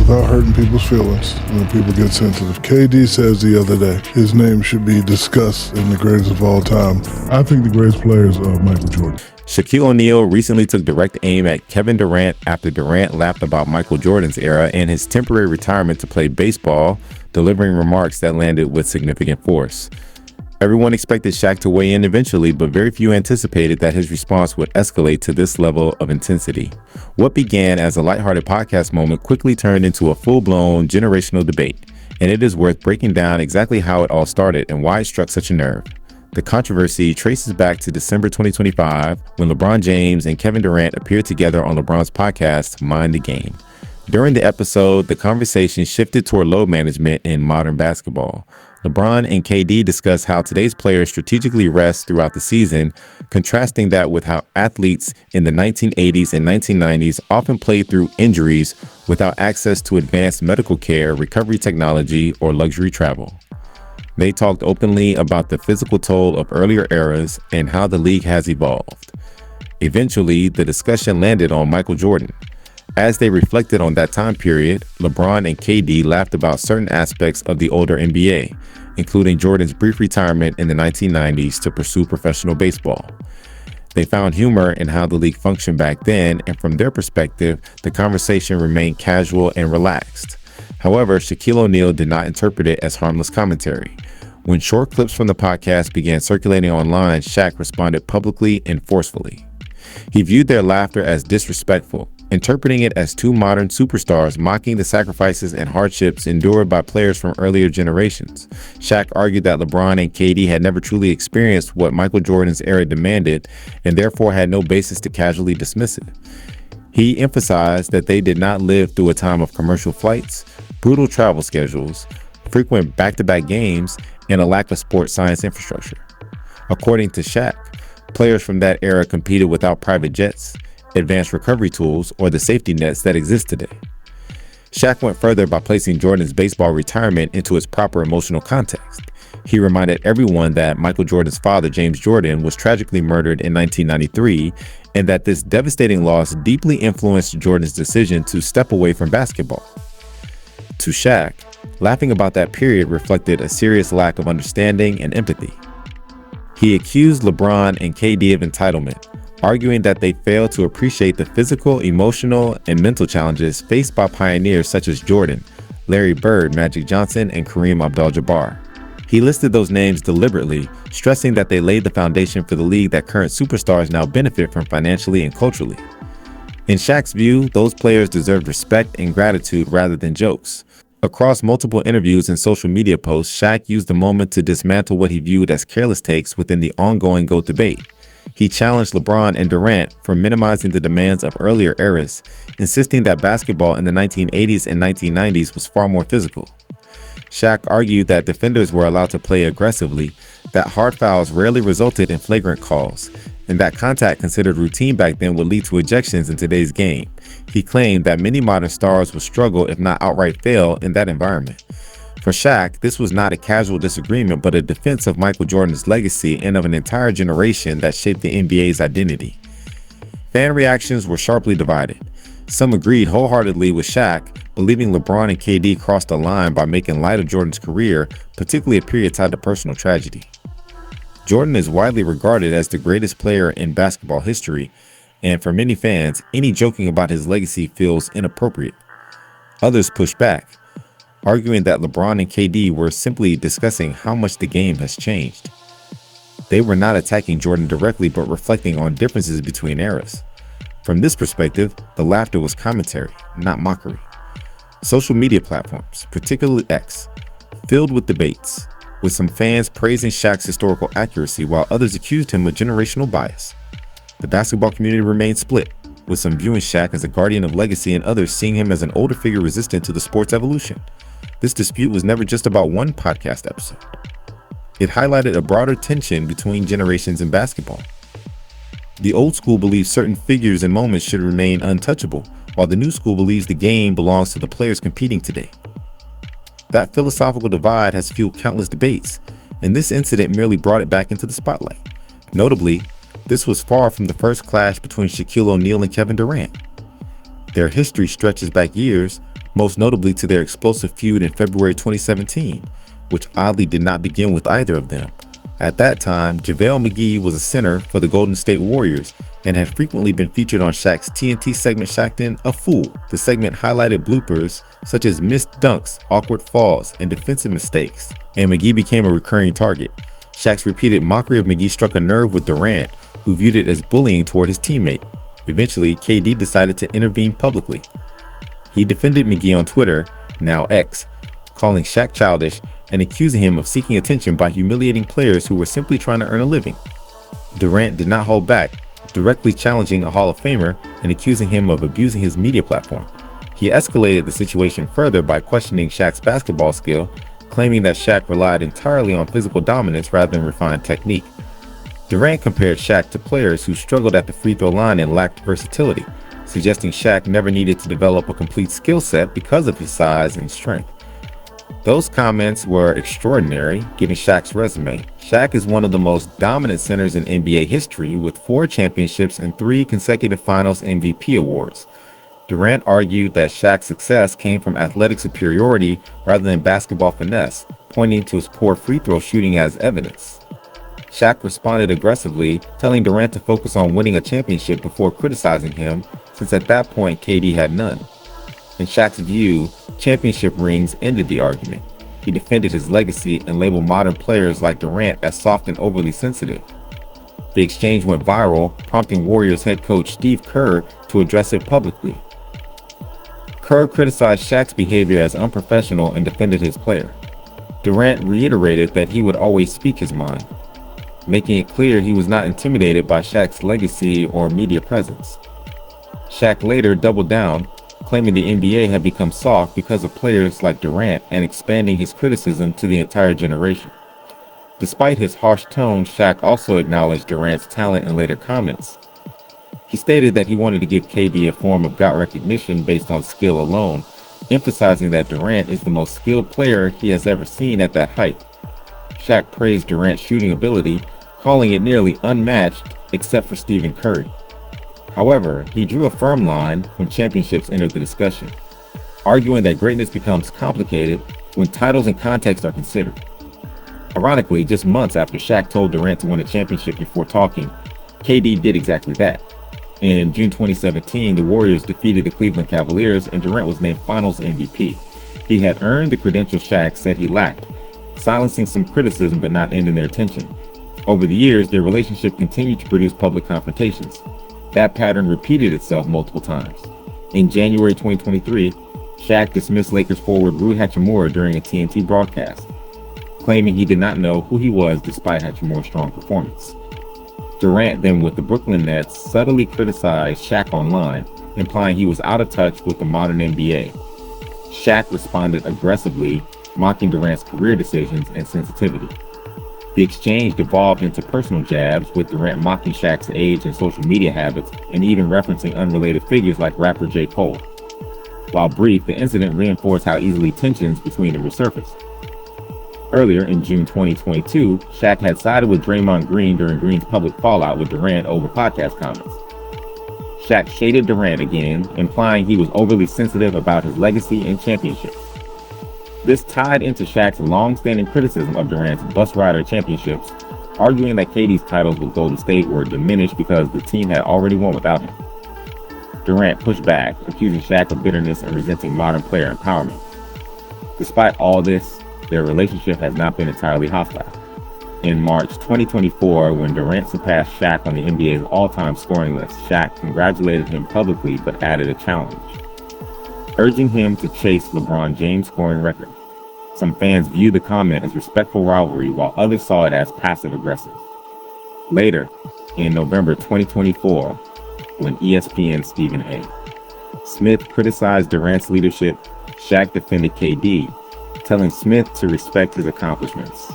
without hurting people's feelings when people get sensitive. KD says the other day his name should be discussed in the greatest of all time. I think the greatest players are Michael Jordan. Shaquille O'Neal recently took direct aim at Kevin Durant after Durant laughed about Michael Jordan's era and his temporary retirement to play baseball, delivering remarks that landed with significant force. Everyone expected Shaq to weigh in eventually, but very few anticipated that his response would escalate to this level of intensity. What began as a lighthearted podcast moment quickly turned into a full-blown generational debate, and it is worth breaking down exactly how it all started and why it struck such a nerve. The controversy traces back to December 2025, when LeBron James and Kevin Durant appeared together on LeBron's podcast, Mind the Game. During the episode, the conversation shifted toward load management in modern basketball. LeBron and KD discuss how today's players strategically rest throughout the season, contrasting that with how athletes in the 1980s and 1990s often played through injuries without access to advanced medical care, recovery technology, or luxury travel. They talked openly about the physical toll of earlier eras and how the league has evolved. Eventually, the discussion landed on Michael Jordan. As they reflected on that time period, LeBron and KD laughed about certain aspects of the older NBA, including Jordan's brief retirement in the 1990s to pursue professional baseball. They found humor in how the league functioned back then, and from their perspective, the conversation remained casual and relaxed. However, Shaquille O'Neal did not interpret it as harmless commentary. When short clips from the podcast began circulating online, Shaq responded publicly and forcefully. He viewed their laughter as disrespectful, interpreting it as two modern superstars mocking the sacrifices and hardships endured by players from earlier generations. Shaq argued that LeBron and KD had never truly experienced what Michael Jordan's era demanded and therefore had no basis to casually dismiss it. He emphasized that they did not live through a time of commercial flights, brutal travel schedules, frequent back-to-back games, and a lack of sports science infrastructure. According to Shaq, players from that era competed without private jets, advanced recovery tools, or the safety nets that exist today. Shaq went further by placing Jordan's baseball retirement into its proper emotional context. He reminded everyone that Michael Jordan's father, James Jordan, was tragically murdered in 1993, and that this devastating loss deeply influenced Jordan's decision to step away from basketball. To Shaq, laughing about that period reflected a serious lack of understanding and empathy. He accused LeBron and KD of entitlement, arguing that they failed to appreciate the physical, emotional, and mental challenges faced by pioneers such as Jordan, Larry Bird, Magic Johnson, and Kareem Abdul-Jabbar. He listed those names deliberately, stressing that they laid the foundation for the league that current superstars now benefit from financially and culturally. In Shaq's view, those players deserved respect and gratitude rather than jokes. Across multiple interviews and social media posts, Shaq used the moment to dismantle what he viewed as careless takes within the ongoing GOAT debate. He challenged LeBron and Durant for minimizing the demands of earlier eras, insisting that basketball in the 1980s and 1990s was far more physical. Shaq argued that defenders were allowed to play aggressively, that hard fouls rarely resulted in flagrant calls, and that contact considered routine back then would lead to ejections in today's game. He claimed that many modern stars would struggle, if not outright fail, in that environment. For Shaq, this was not a casual disagreement, but a defense of Michael Jordan's legacy and of an entire generation that shaped the NBA's identity. Fan reactions were sharply divided. Some agreed wholeheartedly with Shaq, believing LeBron and KD crossed a line by making light of Jordan's career, particularly a period tied to personal tragedy. Jordan is widely regarded as the greatest player in basketball history, and for many fans, any joking about his legacy feels inappropriate. Others push back, arguing that LeBron and KD were simply discussing how much the game has changed. They were not attacking Jordan directly, but reflecting on differences between eras. From this perspective, the laughter was commentary, not mockery. Social media platforms, particularly X, filled with debates, with some fans praising Shaq's historical accuracy while others accused him of generational bias. The basketball community remained split, with some viewing Shaq as a guardian of legacy and others seeing him as an older figure resistant to the sport's evolution. This dispute was never just about one podcast episode. It highlighted a broader tension between generations in basketball. The old school believes certain figures and moments should remain untouchable, while the new school believes the game belongs to the players competing today. That philosophical divide has fueled countless debates, and this incident merely brought it back into the spotlight. Notably, this was far from the first clash between Shaquille O'Neal and Kevin Durant. Their history stretches back years, most notably to their explosive feud in February 2017, which oddly did not begin with either of them. At that time, JaVale McGee was a center for the Golden State Warriors and had frequently been featured on Shaq's TNT segment Shaq'd In a Fool. The segment highlighted bloopers such as missed dunks, awkward falls, and defensive mistakes, and McGee became a recurring target. Shaq's repeated mockery of McGee struck a nerve with Durant, who viewed it as bullying toward his teammate. Eventually, KD decided to intervene publicly. He defended McGee on Twitter, now X, calling Shaq childish and accusing him of seeking attention by humiliating players who were simply trying to earn a living. Durant did not hold back, directly challenging a Hall of Famer and accusing him of abusing his media platform. He escalated the situation further by questioning Shaq's basketball skill, claiming that Shaq relied entirely on physical dominance rather than refined technique. Durant compared Shaq to players who struggled at the free throw line and lacked versatility, suggesting Shaq never needed to develop a complete skill set because of his size and strength. Those comments were extraordinary, given Shaq's resume. Shaq is one of the most dominant centers in NBA history, with 4 championships and 3 consecutive Finals MVP awards. Durant argued that Shaq's success came from athletic superiority rather than basketball finesse, pointing to his poor free throw shooting as evidence. Shaq responded aggressively, telling Durant to focus on winning a championship before criticizing him, since at that point KD had none. In Shaq's view, championship rings ended the argument. He defended his legacy and labeled modern players like Durant as soft and overly sensitive. The exchange went viral, prompting Warriors head coach Steve Kerr to address it publicly. Kerr criticized Shaq's behavior as unprofessional and defended his player. Durant reiterated that he would always speak his mind, making it clear he was not intimidated by Shaq's legacy or media presence. Shaq later doubled down, claiming the NBA had become soft because of players like Durant and expanding his criticism to the entire generation. Despite his harsh tone, Shaq also acknowledged Durant's talent in later comments. He stated that he wanted to give KD a form of gout recognition based on skill alone, emphasizing that Durant is the most skilled player he has ever seen at that height. Shaq praised Durant's shooting ability, calling it nearly unmatched except for Stephen Curry. However, he drew a firm line when championships entered the discussion, arguing that greatness becomes complicated when titles and context are considered. Ironically, just months after Shaq told Durant to win a championship before talking, KD did exactly that. In June 2017, the Warriors defeated the Cleveland Cavaliers and Durant was named Finals MVP. He had earned the credentials Shaq said he lacked, silencing some criticism but not ending their tension. Over the years, their relationship continued to produce public confrontations. That pattern repeated itself multiple times. In January 2023, Shaq dismissed Lakers forward Rui Hachimura during a TNT broadcast, claiming he did not know who he was despite Hachimura's strong performance. Durant, then with the Brooklyn Nets, subtly criticized Shaq online, implying he was out of touch with the modern NBA. Shaq responded aggressively, mocking Durant's career decisions and sensitivity. The exchange devolved into personal jabs, with Durant mocking Shaq's age and social media habits, and even referencing unrelated figures like rapper J. Cole. While brief, the incident reinforced how easily tensions between them resurfaced. Earlier in June 2022, Shaq had sided with Draymond Green during Green's public fallout with Durant over podcast comments. Shaq shaded Durant again, implying he was overly sensitive about his legacy and championships. This tied into Shaq's long-standing criticism of Durant's bus rider championships, arguing that KD's titles with Golden State were diminished because the team had already won without him. Durant pushed back, accusing Shaq of bitterness and resenting modern player empowerment. Despite all this, their relationship has not been entirely hostile. In March 2024, when Durant surpassed Shaq on the NBA's all-time scoring list, Shaq congratulated him publicly but added a challenge, urging him to chase LeBron James' scoring record. Some fans viewed the comment as respectful rivalry, while others saw it as passive-aggressive. Later, in November 2024, when ESPN's Stephen A. Smith criticized Durant's leadership, Shaq defended KD, telling Smith to respect his accomplishments.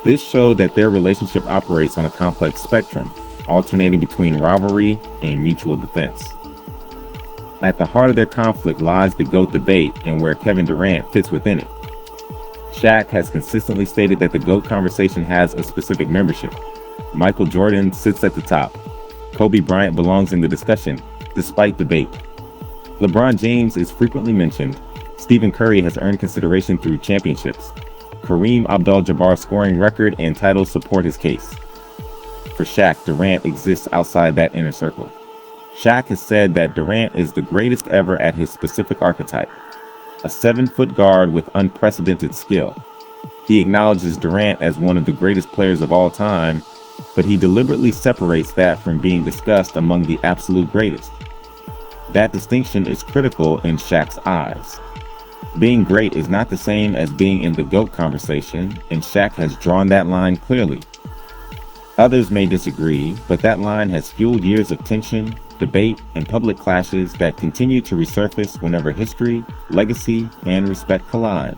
This showed that their relationship operates on a complex spectrum, alternating between rivalry and mutual defense. At the heart of their conflict lies the GOAT debate and where Kevin Durant fits within it. Shaq has consistently stated that the GOAT conversation has a specific membership. Michael Jordan sits at the top. Kobe Bryant belongs in the discussion, despite debate. LeBron James is frequently mentioned, Stephen Curry has earned consideration through championships. Kareem Abdul-Jabbar's scoring record and titles support his case. For Shaq, Durant exists outside that inner circle. Shaq has said that Durant is the greatest ever at his specific archetype, a 7-foot guard with unprecedented skill. He acknowledges Durant as one of the greatest players of all time, but he deliberately separates that from being discussed among the absolute greatest. That distinction is critical in Shaq's eyes. Being great is not the same as being in the GOAT conversation, and Shaq has drawn that line clearly. Others may disagree, but that line has fueled years of tension, debate, and public clashes that continue to resurface whenever history, legacy, and respect collide.